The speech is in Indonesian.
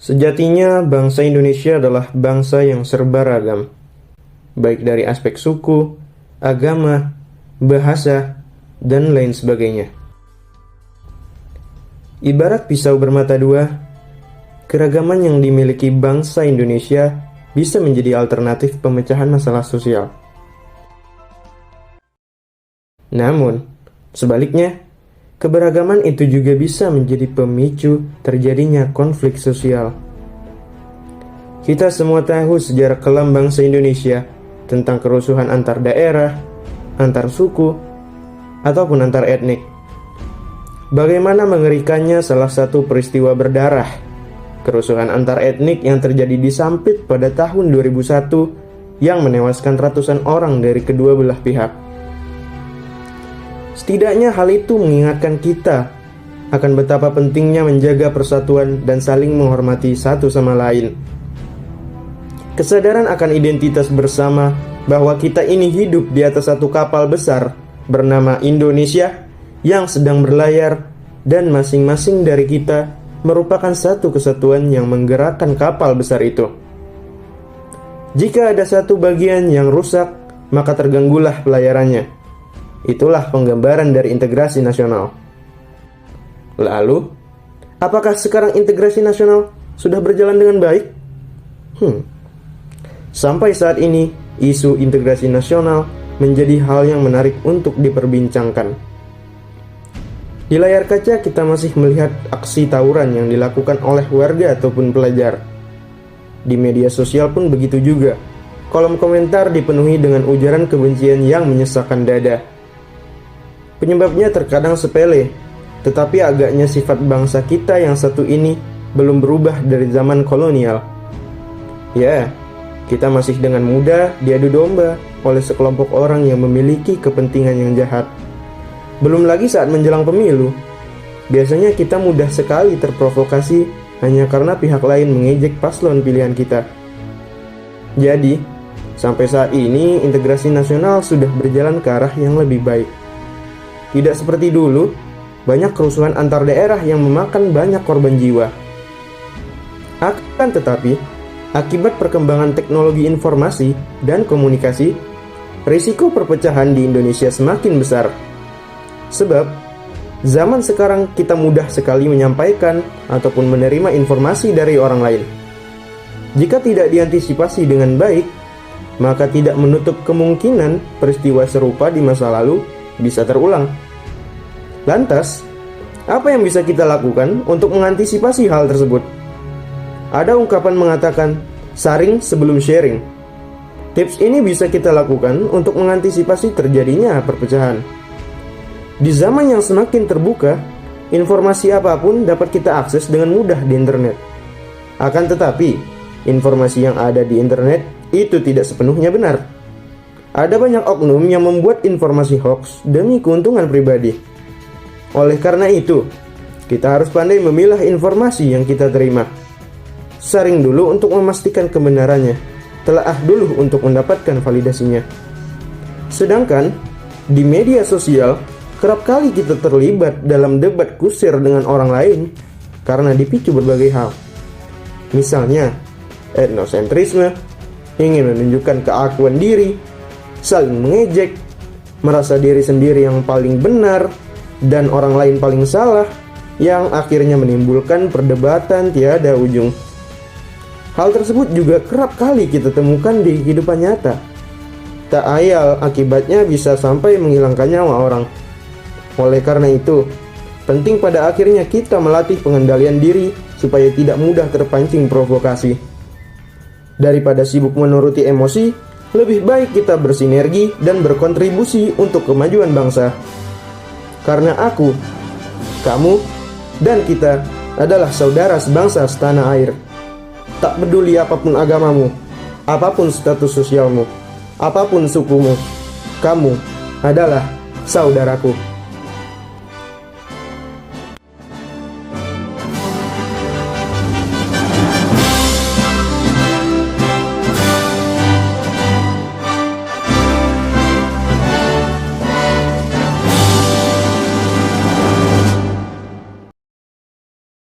Sejatinya, bangsa Indonesia adalah bangsa yang serba ragam, baik dari aspek suku, agama, bahasa, dan lain sebagainya. Ibarat pisau bermata dua, keragaman yang dimiliki bangsa Indonesia bisa menjadi alternatif pemecahan masalah sosial. Namun, sebaliknya, keberagaman itu juga bisa menjadi pemicu terjadinya konflik sosial. Kita semua tahu sejarah kelam bangsa Indonesia tentang kerusuhan antar daerah, antar suku, ataupun antar etnik. Bagaimana mengerikannya salah satu peristiwa berdarah, kerusuhan antar etnik yang terjadi di Sampit pada tahun 2001 yang menewaskan ratusan orang dari kedua belah pihak. Setidaknya hal itu mengingatkan kita akan betapa pentingnya menjaga persatuan dan saling menghormati satu sama lain. Kesadaran akan identitas bersama bahwa kita ini hidup di atas satu kapal besar bernama Indonesia yang sedang berlayar, dan masing-masing dari kita merupakan satu kesatuan yang menggerakkan kapal besar itu. Jika ada satu bagian yang rusak, maka terganggulah pelayarannya. Itulah penggambaran dari integrasi nasional. Lalu, apakah sekarang integrasi nasional sudah berjalan dengan baik? Sampai saat ini, isu integrasi nasional menjadi hal yang menarik untuk diperbincangkan. Di layar kaca kita masih melihat aksi tawuran yang dilakukan oleh warga ataupun pelajar. Di media sosial pun begitu juga. Kolom komentar dipenuhi dengan ujaran kebencian yang menyesakkan dada. Penyebabnya terkadang sepele, tetapi agaknya sifat bangsa kita yang satu ini belum berubah dari zaman kolonial. Ya, kita masih dengan mudah diadu domba oleh sekelompok orang yang memiliki kepentingan yang jahat. Belum lagi saat menjelang pemilu, biasanya kita mudah sekali terprovokasi hanya karena pihak lain mengejek paslon pilihan kita. Jadi, sampai saat ini integrasi nasional sudah berjalan ke arah yang lebih baik. Tidak seperti dulu, banyak kerusuhan antar daerah yang memakan banyak korban jiwa. Akan tetapi, akibat perkembangan teknologi informasi dan komunikasi, risiko perpecahan di Indonesia semakin besar. Sebab, zaman sekarang kita mudah sekali menyampaikan ataupun menerima informasi dari orang lain. Jika tidak diantisipasi dengan baik, maka tidak menutup kemungkinan peristiwa serupa di masa lalu bisa terulang. Lantas, apa yang bisa kita lakukan untuk mengantisipasi hal tersebut? Ada ungkapan mengatakan, saring sebelum sharing. Tips ini bisa kita lakukan untuk mengantisipasi terjadinya perpecahan. Di zaman yang semakin terbuka, informasi apapun dapat kita akses dengan mudah di internet. Akan tetapi, informasi yang ada di internet itu tidak sepenuhnya benar. Ada banyak oknum yang membuat informasi hoax demi keuntungan pribadi. Oleh karena itu, kita harus pandai memilah informasi yang kita terima. Saring dulu untuk memastikan kebenarannya, telaah dulu untuk mendapatkan validasinya. Sedangkan, di media sosial, kerap kali kita terlibat dalam debat kusir dengan orang lain karena dipicu berbagai hal. Misalnya, etnosentrisme, ingin menunjukkan keakuan diri, saling mengejek, merasa diri sendiri yang paling benar, dan orang lain paling salah, yang akhirnya menimbulkan perdebatan tiada ujung. Hal tersebut juga kerap kali kita temukan di kehidupan nyata. Tak ayal akibatnya bisa sampai menghilangkan nyawa orang. Oleh karena itu, penting pada akhirnya kita melatih pengendalian diri supaya tidak mudah terpancing provokasi. Daripada sibuk menuruti emosi, lebih baik kita bersinergi dan berkontribusi untuk kemajuan bangsa. Karena aku, kamu, dan kita adalah saudara sebangsa setanah air. Tak peduli apapun agamamu, apapun status sosialmu, apapun sukumu, kamu adalah saudaraku.